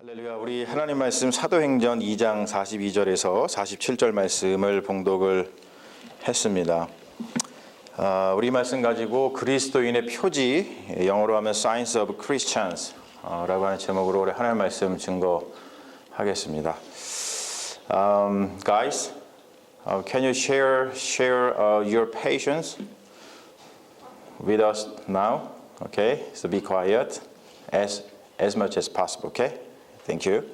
할렐루야. 우리 하나님 말씀 사도행전 2장 42절에서 47절 말씀을 봉독을 했습니다. 우리 말씀 가지고 그리스도인의 표지, 영어로 하면 Signs of Christians 라고 하는 제목으로 우리 하나님 말씀 증거하겠습니다. Guys, can you share your patience with us now? Okay, so be quiet as much as possible. Okay. Thank you.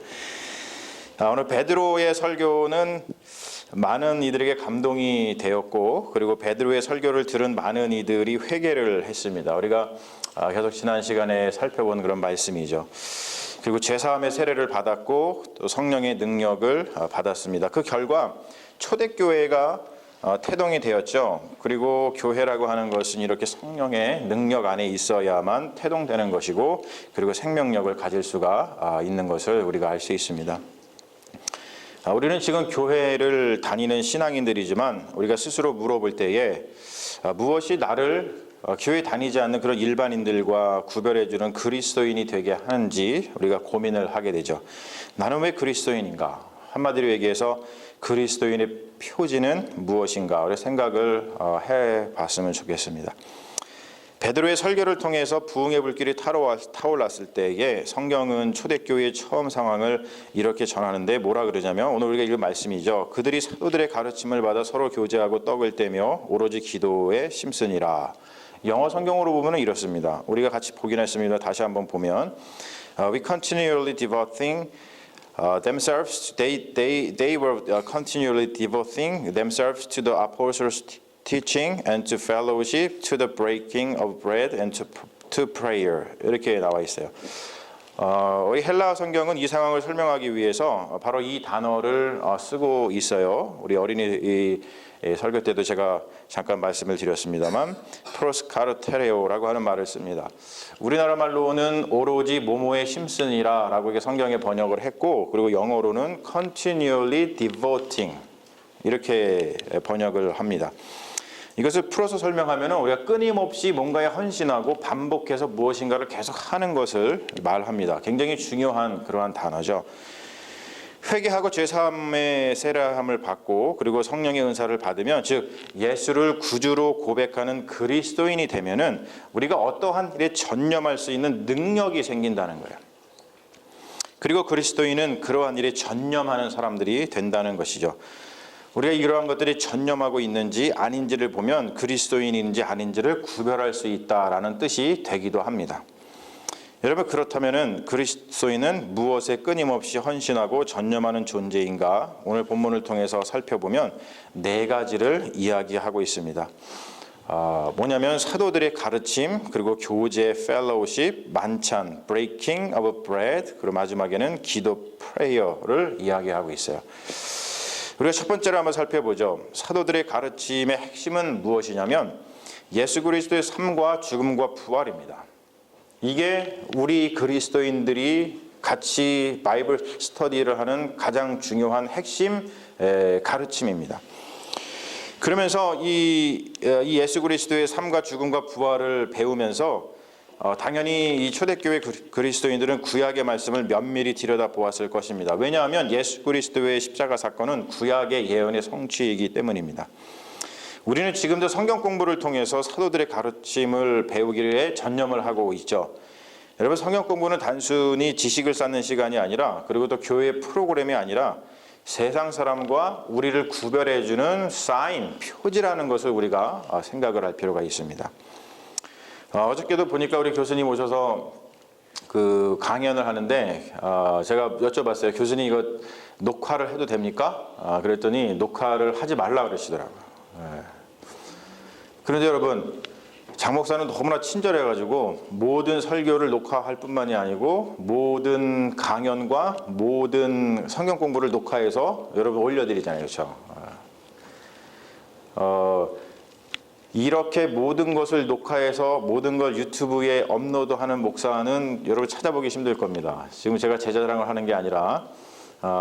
오늘 베드로의 설교는 많은 이들에게 감동이 되었고, 그리고 베드로의 설교를 들은 많은 이들이 회개를 했습니다. 우리가 계속 지난 시간에 살펴본 그런 말씀이죠. 그리고 죄사함의 세례를 받았고 또 성령의 능력을 받았습니다. 그 결과 초대교회가 태동이 되었죠. 그리고 교회라고 하는 것은 이렇게 성령의 능력 안에 있어야만 태동되는 것이고, 그리고 생명력을 가질 수가 있는 것을 우리가 알 수 있습니다. 우리는 지금 교회를 다니는 신앙인들이지만 우리가 스스로 물어볼 때에 무엇이 나를 교회 다니지 않는 그런 일반인들과 구별해주는 그리스도인이 되게 하는지 우리가 고민을 하게 되죠. 나는 왜 그리스도인인가? 한마디로 얘기해서 그리스도인의 표지는 무엇인가? 우리 생각을 해봤으면 좋겠습니다. 베드로의 설교를 통해서 부흥의 불길이 타올랐을 때에 성경은 초대교회의 처음 상황을 이렇게 전하는데 뭐라 그러냐면, 오늘 우리가 읽은 말씀이죠. 그들이 사도들의 가르침을 받아 서로 교제하고 떡을 떼며 오로지 기도에 힘쓰니라. 영어 성경으로 보면 이렇습니다. 우리가 같이 보긴 했습니다. 다시 한번 보면 We continually devoting themselves, they were continually devoting themselves to the apostles' teaching and to fellowship, to the breaking of bread and to prayer. 이렇게 나와 있어요. 우리 헬라 성경은 이 상황을 설명하기 위해서 바로 이 단어를 쓰고 있어요. 우리 어린이 설교 때도 제가 잠깐 말씀을 드렸습니다만 프로스카르테레오라고 하는 말을 씁니다. 우리나라 말로는 오로지 모모에 힘쓰니라 라고 이렇게 성경에 번역을 했고, 그리고 영어로는 continually devoting 이렇게 번역을 합니다. 이것을 풀어서 설명하면 우리가 끊임없이 뭔가에 헌신하고 반복해서 무엇인가를 계속 하는 것을 말합니다. 굉장히 중요한 그러한 단어죠. 회개하고 죄사함의 세례함을 받고 그리고 성령의 은사를 받으면, 즉 예수를 구주로 고백하는 그리스도인이 되면은 우리가 어떠한 일에 전념할 수 있는 능력이 생긴다는 거예요. 그리고 그리스도인은 그러한 일에 전념하는 사람들이 된다는 것이죠. 우리가 이러한 것들이 전념하고 있는지 아닌지를 보면 그리스도인인지 아닌지를 구별할 수 있다라는 뜻이 되기도 합니다. 여러분, 그렇다면은 그리스도인은 무엇에 끊임없이 헌신하고 전념하는 존재인가? 오늘 본문을 통해서 살펴보면 네 가지를 이야기하고 있습니다. 뭐냐면 사도들의 가르침, 그리고 교제, 펠로우십, 만찬, breaking of bread, 그리고 마지막에는 기도, prayer를 이야기하고 있어요. 우리가 첫 번째로 한번 살펴보죠. 사도들의 가르침의 핵심은 무엇이냐면 예수 그리스도의 삶과 죽음과 부활입니다. 이게 우리 그리스도인들이 같이 바이블 스터디를 하는 가장 중요한 핵심 가르침입니다. 그러면서 이 예수 그리스도의 삶과 죽음과 부활을 배우면서 당연히 이 초대교회 그리스도인들은 구약의 말씀을 면밀히 들여다보았을 것입니다. 왜냐하면 예수 그리스도의 십자가 사건은 구약의 예언의 성취이기 때문입니다. 우리는 지금도 성경 공부를 통해서 사도들의 가르침을 배우기에 전념을 하고 있죠. 여러분, 성경 공부는 단순히 지식을 쌓는 시간이 아니라, 그리고 또 교회 프로그램이 아니라 세상 사람과 우리를 구별해주는 사인, 표지라는 것을 우리가 생각을 할 필요가 있습니다. 어저께도 보니까 우리 교수님 오셔서 그 강연을 하는데 제가 여쭤봤어요. 교수님, 이거 녹화를 해도 됩니까? 그랬더니 녹화를 하지 말라 그러시더라고요. 그런데 여러분, 장 목사는 너무나 친절해가지고 모든 설교를 녹화할 뿐만이 아니고 모든 강연과 모든 성경 공부를 녹화해서 여러분 올려드리잖아요. 그렇죠? 이렇게 모든 것을 녹화해서 모든 걸 유튜브에 업로드하는 목사는 여러분 찾아보기 힘들 겁니다. 지금 제가 제자랑을 하는 게 아니라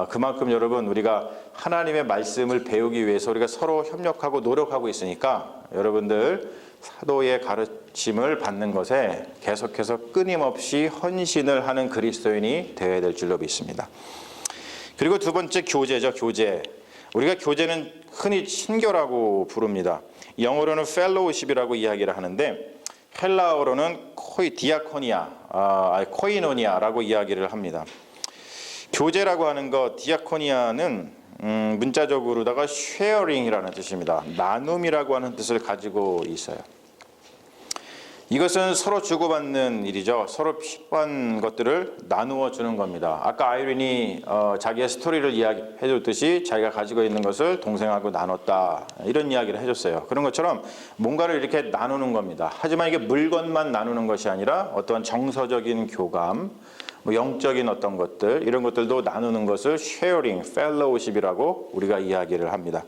그만큼 여러분, 우리가 하나님의 말씀을 배우기 위해서 우리가 서로 협력하고 노력하고 있으니까 여러분들 사도의 가르침을 받는 것에 계속해서 끊임없이 헌신을 하는 그리스도인이 되어야 될 줄로 믿습니다. 그리고 두 번째 교제죠. 교제. 우리가 교제는 흔히 친교라고 부릅니다. 영어로는 fellowship이라고 이야기를 하는데 헬라어로는 코이노니아라고 이야기를 합니다. 교제라고 하는 것, 디아코니아는 문자적으로다가 sharing이라는 뜻입니다. 나눔이라고 하는 뜻을 가지고 있어요. 이것은 서로 주고받는 일이죠. 서로 필요한 것들을 나누어 주는 겁니다. 아까 아이린이 자기의 스토리를 이야기해 줬듯이 자기가 가지고 있는 것을 동생하고 나눴다, 이런 이야기를 해줬어요. 그런 것처럼 뭔가를 이렇게 나누는 겁니다. 하지만 이게 물건만 나누는 것이 아니라 어떠한 정서적인 교감, 영적인 어떤 것들, 이런 것들도 나누는 것을 sharing, fellowship이라고 우리가 이야기를 합니다.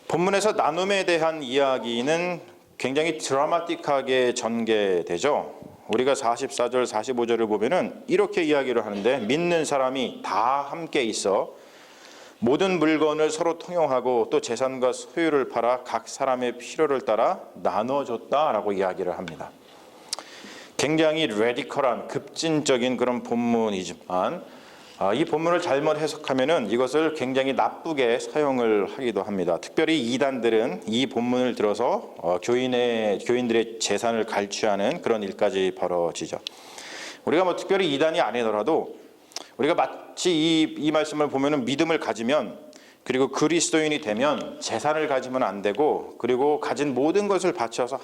본문에서 나눔에 대한 이야기는 굉장히 드라마틱하게 전개되죠. 우리가 44절, 45절을 보면은 이렇게 이야기를 하는데, 믿는 사람이 다 함께 있어 모든 물건을 서로 통용하고 또 재산과 소유를 팔아 각 사람의 필요를 따라 나눠줬다라고 이야기를 합니다. 굉장히 레디컬한 급진적인 그런 본문이지만 이 본문을 잘못 해석하면은 이것을 굉장히 나쁘게 사용을 하기도 합니다. 특별히 이단들은 이 본문을 들어서 교인들의 재산을 갈취하는 그런 일까지 벌어지죠. 우리가 특별히 이단이 아니더라도 우리가 마치 이 말씀을 보면은 믿음을 가지면, 그리고 그리스도인이 되면 재산을 가지면 안 되고, 그리고 가진 모든 것을 바쳐서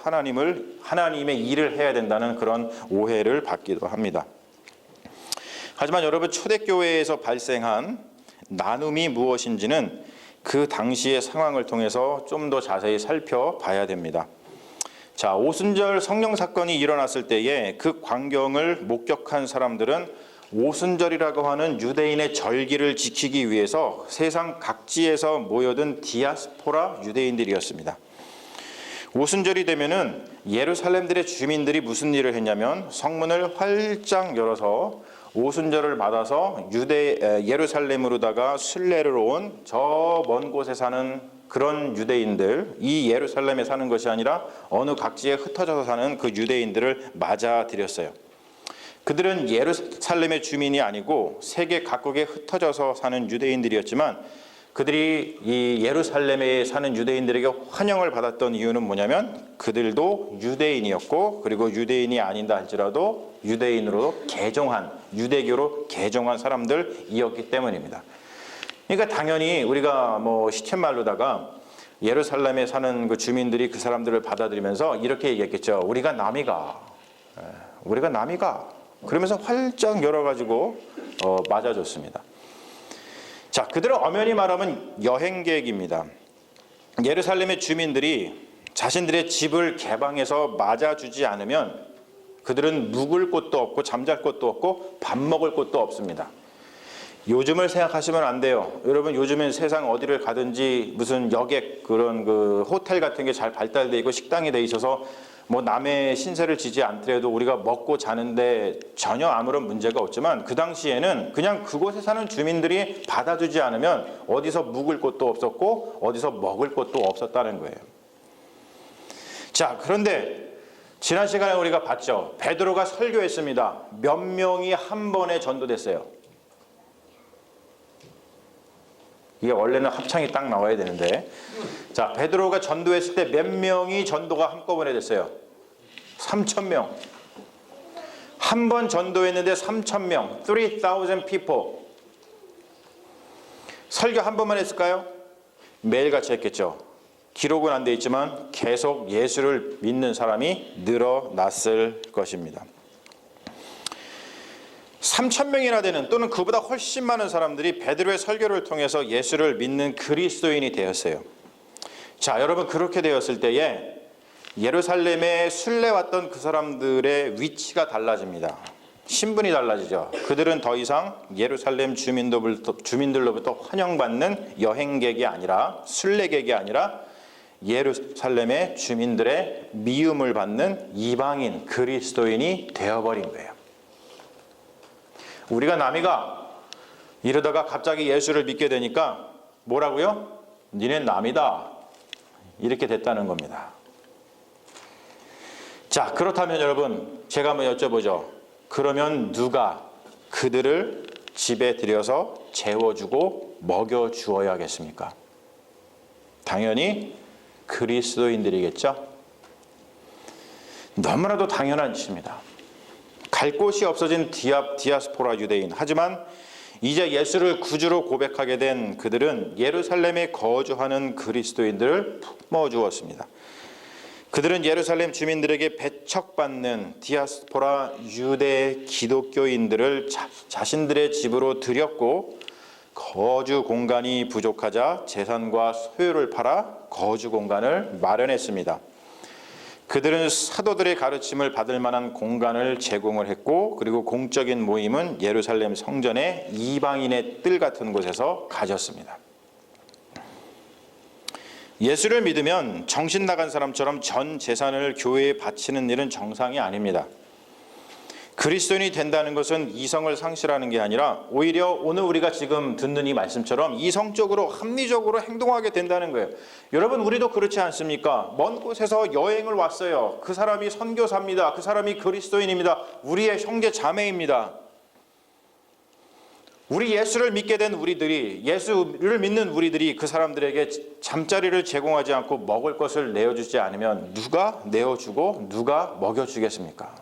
하나님의 일을 해야 된다는 그런 오해를 받기도 합니다. 하지만 여러분, 초대교회에서 발생한 나눔이 무엇인지는 그 당시의 상황을 통해서 좀 더 자세히 살펴봐야 됩니다. 자, 오순절 성령 사건이 일어났을 때에 그 광경을 목격한 사람들은 오순절이라고 하는 유대인의 절기를 지키기 위해서 세상 각지에서 모여든 디아스포라 유대인들이었습니다. 오순절이 되면은 예루살렘들의 주민들이 무슨 일을 했냐면 성문을 활짝 열어서 오순절을 받아서 예루살렘으로다가 순례를 온 저 먼 곳에 사는 그런 유대인들, 이 예루살렘에 사는 것이 아니라 어느 각지에 흩어져서 사는 그 유대인들을 맞아들였어요. 그들은 예루살렘의 주민이 아니고 세계 각국에 흩어져서 사는 유대인들이었지만, 그들이 이 예루살렘에 사는 유대인들에게 환영을 받았던 이유는 뭐냐면 그들도 유대인이었고, 그리고 유대인이 아니다 할지라도 유대인으로 개종한, 유대교로 개종한 사람들이었기 때문입니다. 그러니까 당연히 우리가 시쳇말로다가 예루살렘에 사는 그 주민들이 그 사람들을 받아들이면서 이렇게 얘기했겠죠. 우리가 남이가 그러면서 활짝 열어가지고 맞아줬습니다. 자, 그들은 엄연히 말하면 여행객입니다. 예루살렘의 주민들이 자신들의 집을 개방해서 맞아주지 않으면 그들은 묵을 곳도 없고 잠잘 곳도 없고 밥 먹을 곳도 없습니다. 요즘을 생각하시면 안 돼요. 여러분, 요즘엔 세상 어디를 가든지 무슨 여객, 그런 그 호텔 같은 게 잘 발달돼 있고 식당이 돼 있어서 남의 신세를 지지 않더라도 우리가 먹고 자는데 전혀 아무런 문제가 없지만, 그 당시에는 그냥 그곳에 사는 주민들이 받아주지 않으면 어디서 묵을 곳도 없었고 어디서 먹을 곳도 없었다는 거예요. 자, 그런데 지난 시간에 우리가 봤죠. 베드로가 설교했습니다. 몇 명이 한 번에 전도됐어요. 이게 원래는 합창이 딱 나와야 되는데, 자, 베드로가 전도했을 때 몇 명이 전도가 한꺼번에 됐어요? 3,000명. 한 번 전도했는데 3,000명, 3,000 people. 설교 한 번만 했을까요? 매일같이 했겠죠. 기록은 안 돼 있지만 계속 예수를 믿는 사람이 늘어났을 것입니다. 3,000명이나 되는, 또는 그보다 훨씬 많은 사람들이 베드로의 설교를 통해서 예수를 믿는 그리스도인이 되었어요. 자, 여러분, 그렇게 되었을 때에 예루살렘에 순례 왔던 그 사람들의 위치가 달라집니다. 신분이 달라지죠. 그들은 더 이상 예루살렘 주민들로부터 환영받는 여행객이 아니라, 순례객이 아니라 예루살렘의 주민들의 미움을 받는 이방인 그리스도인이 되어버린 거예요. 우리가 남이가 이러다가 갑자기 예수를 믿게 되니까 뭐라고요? 니네 남이다, 이렇게 됐다는 겁니다. 자, 그렇다면 여러분, 제가 한번 여쭤보죠. 그러면 누가 그들을 집에 들여서 재워주고 먹여주어야겠습니까? 당연히 그리스도인들이겠죠? 너무나도 당연한 일입니다. 갈 곳이 없어진 디아스포라 유대인. 하지만 이제 예수를 구주로 고백하게 된 그들은 예루살렘에 거주하는 그리스도인들을 품어주었습니다. 그들은 예루살렘 주민들에게 배척받는 디아스포라 유대 기독교인들을 자신들의 집으로 들였고, 거주 공간이 부족하자 재산과 소유를 팔아 거주 공간을 마련했습니다. 그들은 사도들의 가르침을 받을 만한 공간을 제공을 했고, 그리고 공적인 모임은 예루살렘 성전의 이방인의 뜰 같은 곳에서 가졌습니다. 예수를 믿으면 정신 나간 사람처럼 전 재산을 교회에 바치는 일은 정상이 아닙니다. 그리스도인이 된다는 것은 이성을 상실하는 게 아니라 오히려 오늘 우리가 지금 듣는 이 말씀처럼 이성적으로 합리적으로 행동하게 된다는 거예요. 여러분, 우리도 그렇지 않습니까? 먼 곳에서 여행을 왔어요. 그 사람이 선교사입니다. 그 사람이 그리스도인입니다. 우리의 형제 자매입니다. 우리 예수를 믿게 된 우리들이, 예수를 믿는 우리들이 그 사람들에게 잠자리를 제공하지 않고 먹을 것을 내어주지 않으면 누가 내어주고 누가 먹여주겠습니까?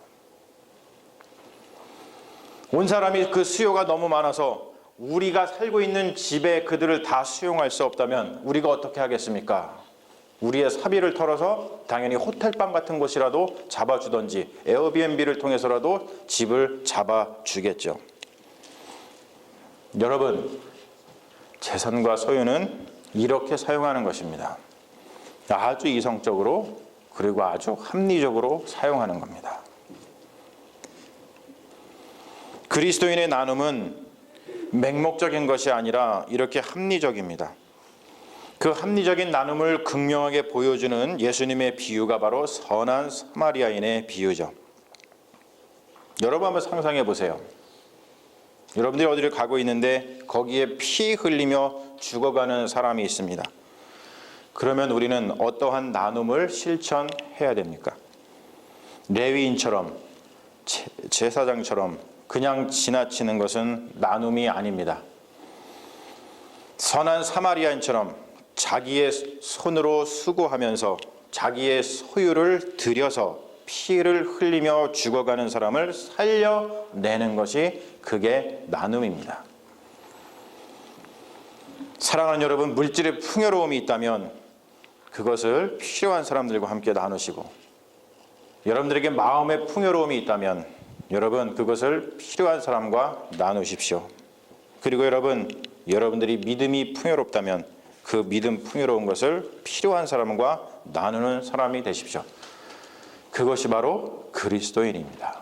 온 사람이 그 수요가 너무 많아서 우리가 살고 있는 집에 그들을 다 수용할 수 없다면 우리가 어떻게 하겠습니까? 우리의 사비를 털어서 당연히 호텔방 같은 곳이라도 잡아주던지 에어비앤비를 통해서라도 집을 잡아주겠죠. 여러분, 재산과 소유는 이렇게 사용하는 것입니다. 아주 이성적으로 그리고 아주 합리적으로 사용하는 겁니다. 그리스도인의 나눔은 맹목적인 것이 아니라 이렇게 합리적입니다. 그 합리적인 나눔을 극명하게 보여주는 예수님의 비유가 바로 선한 사마리아인의 비유죠. 여러분 한번 상상해 보세요. 여러분들이 어디를 가고 있는데 거기에 피 흘리며 죽어가는 사람이 있습니다. 그러면 우리는 어떠한 나눔을 실천해야 됩니까? 레위인처럼, 제사장처럼 그냥 지나치는 것은 나눔이 아닙니다. 선한 사마리아인처럼 자기의 손으로 수고하면서 자기의 소유를 들여서 피를 흘리며 죽어가는 사람을 살려내는 것이 그게 나눔입니다. 사랑하는 여러분, 물질의 풍요로움이 있다면 그것을 필요한 사람들과 함께 나누시고, 여러분들에게 마음의 풍요로움이 있다면 여러분 그것을 필요한 사람과 나누십시오. 그리고 여러분들이 믿음이 풍요롭다면 그 믿음 풍요로운 것을 필요한 사람과 나누는 사람이 되십시오. 그것이 바로 그리스도인입니다.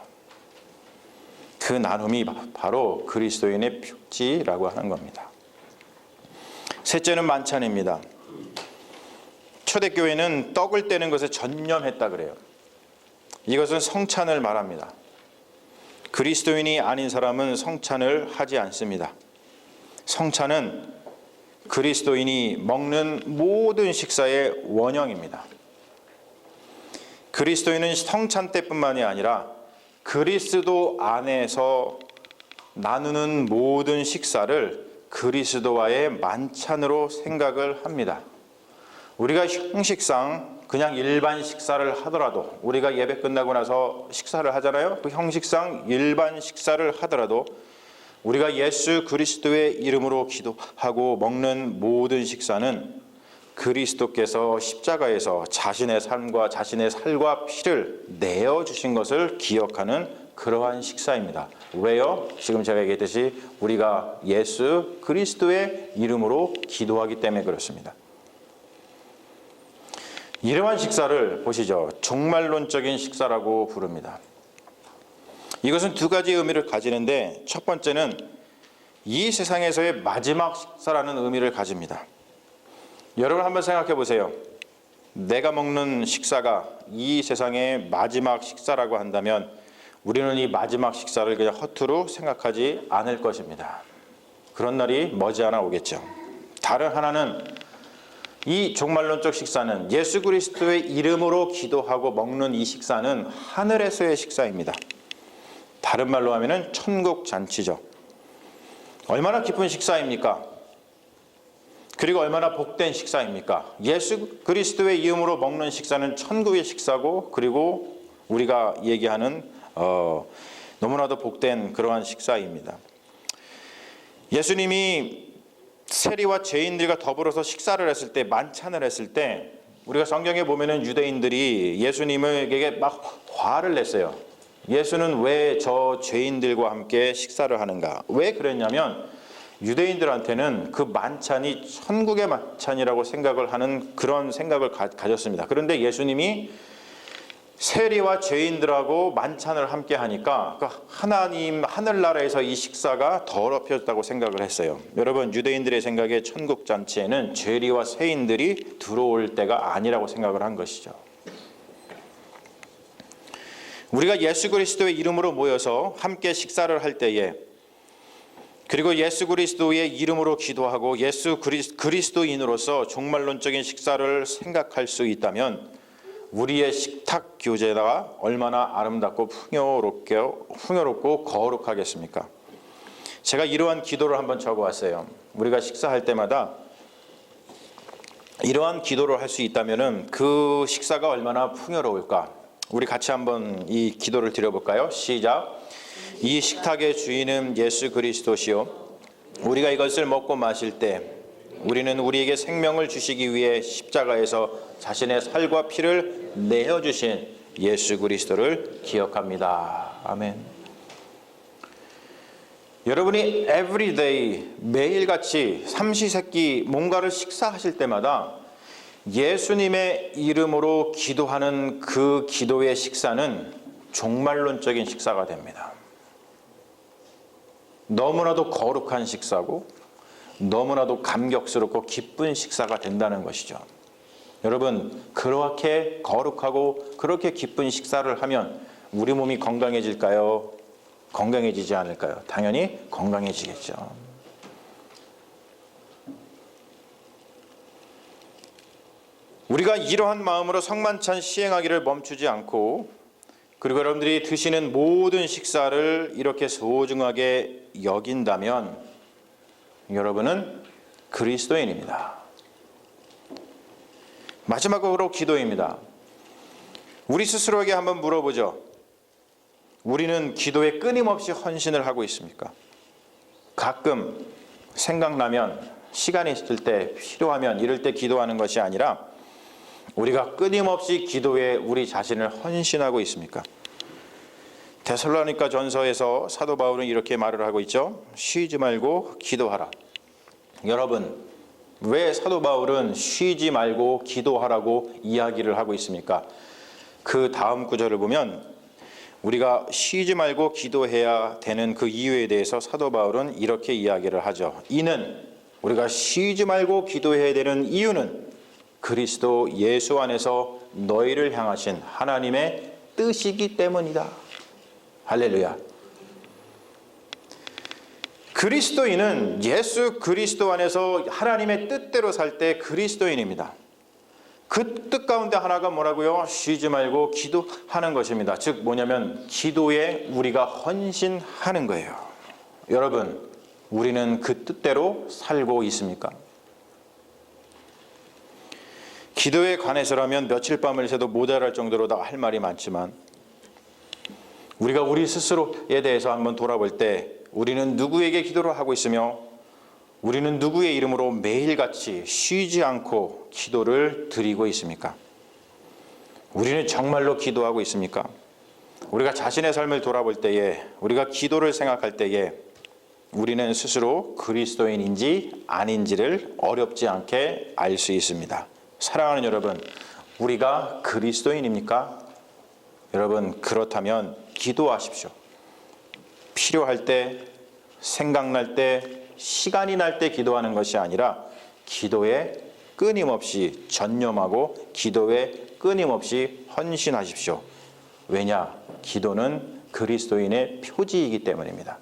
그 나눔이 바로 그리스도인의 표지라고 하는 겁니다. 셋째는 만찬입니다. 초대교회는 떡을 떼는 것에 전념했다 그래요. 이것은 성찬을 말합니다. 그리스도인이 아닌 사람은 성찬을 하지 않습니다. 성찬은 그리스도인이 먹는 모든 식사의 원형입니다. 그리스도인은 성찬 때뿐만이 아니라 그리스도 안에서 나누는 모든 식사를 그리스도와의 만찬으로 생각을 합니다. 우리가 형식상 그냥 일반 식사를 하더라도, 우리가 예배 끝나고 나서 식사를 하잖아요. 그 형식상 일반 식사를 하더라도 우리가 예수 그리스도의 이름으로 기도하고 먹는 모든 식사는 그리스도께서 십자가에서 자신의 삶과 자신의 살과 피를 내어주신 것을 기억하는 그러한 식사입니다. 왜요? 지금 제가 얘기했듯이 우리가 예수 그리스도의 이름으로 기도하기 때문에 그렇습니다. 이러한 식사를 보시죠. 종말론적인 식사라고 부릅니다. 이것은 두 가지 의미를 가지는데, 첫 번째는 이 세상에서의 마지막 식사라는 의미를 가집니다. 여러분 한번 생각해 보세요. 내가 먹는 식사가 이 세상의 마지막 식사라고 한다면 우리는 이 마지막 식사를 그냥 허투루 생각하지 않을 것입니다. 그런 날이 머지않아 오겠죠. 다른 하나는 이 종말론적 식사는 예수 그리스도의 이름으로 기도하고 먹는 이 식사는 하늘에서의 식사입니다. 다른 말로 하면은 천국 잔치죠. 얼마나 기쁜 식사입니까? 그리고 얼마나 복된 식사입니까? 예수 그리스도의 이름으로 먹는 식사는 천국의 식사고, 그리고 우리가 얘기하는 너무나도 복된 그러한 식사입니다. 예수님이 세리와 죄인들과 더불어서 식사를 했을 때, 만찬을 했을 때, 우리가 성경에 보면은 유대인들이 예수님에게 막 화를 냈어요. 예수는 왜 저 죄인들과 함께 식사를 하는가? 왜 그랬냐면 유대인들한테는 그 만찬이 천국의 만찬이라고 생각을 하는 그런 생각을 가졌습니다. 그런데 예수님이 세리와 죄인들하고 만찬을 함께 하니까 하나님 하늘나라에서 이 식사가 더럽혀졌다고 생각을 했어요. 여러분, 유대인들의 생각에 천국 잔치에는 죄리와 세인들이 들어올 때가 아니라고 생각을 한 것이죠. 우리가 예수 그리스도의 이름으로 모여서 함께 식사를 할 때에, 그리고 예수 그리스도의 이름으로 기도하고 예수 그리스도인으로서 종말론적인 식사를 생각할 수 있다면 우리의 식탁 교제가 얼마나 아름답고 풍요롭고 거룩하겠습니까? 제가 이러한 기도를 한번 적어왔어요. 우리가 식사할 때마다 이러한 기도를 할 수 있다면 그 식사가 얼마나 풍요로울까? 우리 같이 한번 이 기도를 드려볼까요? 시작. 이 식탁의 주인은 예수 그리스도시요, 우리가 이것을 먹고 마실 때 우리는 우리에게 생명을 주시기 위해 십자가에서 자신의 살과 피를 내어주신 예수 그리스도를 기억합니다. 아멘. 여러분이 everyday, 매일같이 삼시세끼 뭔가를 식사하실 때마다 예수님의 이름으로 기도하는 그 기도의 식사는 종말론적인 식사가 됩니다. 너무나도 거룩한 식사고 너무나도 감격스럽고 기쁜 식사가 된다는 것이죠. 여러분, 그렇게 거룩하고 그렇게 기쁜 식사를 하면 우리 몸이 건강해질까요? 건강해지지 않을까요? 당연히 건강해지겠죠. 우리가 이러한 마음으로 성만찬 시행하기를 멈추지 않고, 그리고 여러분들이 드시는 모든 식사를 이렇게 소중하게 여긴다면 여러분은 그리스도인입니다. 마지막으로 기도입니다. 우리 스스로에게 한번 물어보죠. 우리는 기도에 끊임없이 헌신을 하고 있습니까? 가끔 생각나면, 시간이 있을 때, 필요하면 이럴 때 기도하는 것이 아니라 우리가 끊임없이 기도에 우리 자신을 헌신하고 있습니까? 데살로니가 전서에서 사도 바울은 이렇게 말을 하고 있죠. 쉬지 말고 기도하라. 여러분, 왜 사도 바울은 쉬지 말고 기도하라고 이야기를 하고 있습니까? 그 다음 구절을 보면 우리가 쉬지 말고 기도해야 되는 그 이유에 대해서 사도 바울은 이렇게 이야기를 하죠. 이는, 우리가 쉬지 말고 기도해야 되는 이유는 그리스도 예수 안에서 너희를 향하신 하나님의 뜻이기 때문이다. 할렐루야. 그리스도인은 예수 그리스도 안에서 하나님의 뜻대로 살 때 그리스도인입니다. 그 뜻 가운데 하나가 뭐라고요? 쉬지 말고 기도하는 것입니다. 즉 뭐냐면 기도에 우리가 헌신하는 거예요. 여러분, 우리는 그 뜻대로 살고 있습니까? 기도에 관해서라면 며칠 밤을 새도 모자랄 정도로 다 할 말이 많지만 우리가 우리 스스로에 대해서 한번 돌아볼 때 우리는 누구에게 기도를 하고 있으며 우리는 누구의 이름으로 매일같이 쉬지 않고 기도를 드리고 있습니까? 우리는 정말로 기도하고 있습니까? 우리가 자신의 삶을 돌아볼 때에, 우리가 기도를 생각할 때에 우리는 스스로 그리스도인인지 아닌지를 어렵지 않게 알 수 있습니다. 사랑하는 여러분, 우리가 그리스도인입니까? 여러분, 그렇다면 기도하십시오. 필요할 때, 생각날 때, 시간이 날 때 기도하는 것이 아니라 기도에 끊임없이 전념하고 기도에 끊임없이 헌신하십시오. 왜냐? 기도는 그리스도인의 표지이기 때문입니다.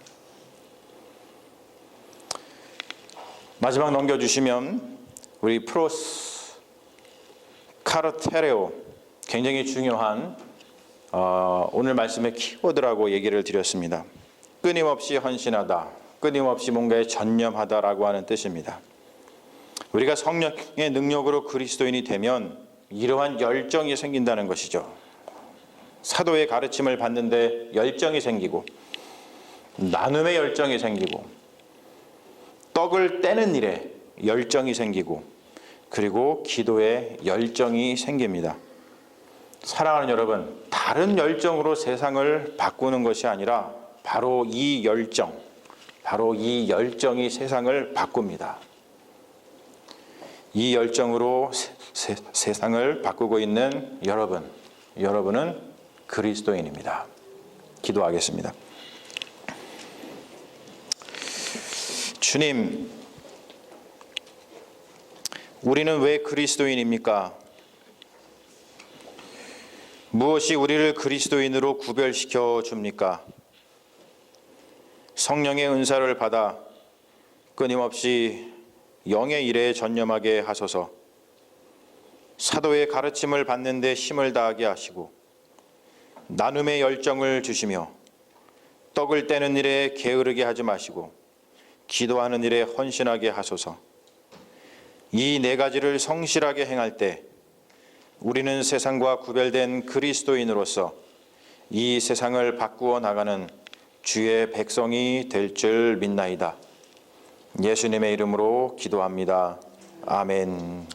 마지막 넘겨주시면 우리 프로스 카르테레오, 굉장히 중요한 오늘 말씀의 키워드라고 얘기를 드렸습니다. 끊임없이 헌신하다, 끊임없이 뭔가에 전념하다라고 하는 뜻입니다. 우리가 성령의 능력으로 그리스도인이 되면 이러한 열정이 생긴다는 것이죠. 사도의 가르침을 받는데 열정이 생기고, 나눔의 열정이 생기고, 떡을 떼는 일에 열정이 생기고, 그리고 기도에 열정이 생깁니다. 사랑하는 여러분, 다른 열정으로 세상을 바꾸는 것이 아니라 바로 이 열정이 세상을 바꿉니다. 이 열정으로 세상을 바꾸고 있는 여러분은 그리스도인입니다. 기도하겠습니다. 주님, 우리는 왜 그리스도인입니까? 무엇이 우리를 그리스도인으로 구별시켜 줍니까? 성령의 은사를 받아 끊임없이 영의 일에 전념하게 하소서. 사도의 가르침을 받는 데 힘을 다하게 하시고 나눔의 열정을 주시며 떡을 떼는 일에 게으르게 하지 마시고 기도하는 일에 헌신하게 하소서. 이 네 가지를 성실하게 행할 때 우리는 세상과 구별된 그리스도인으로서 이 세상을 바꾸어 나가는 주의 백성이 될 줄 믿나이다. 예수님의 이름으로 기도합니다. 아멘.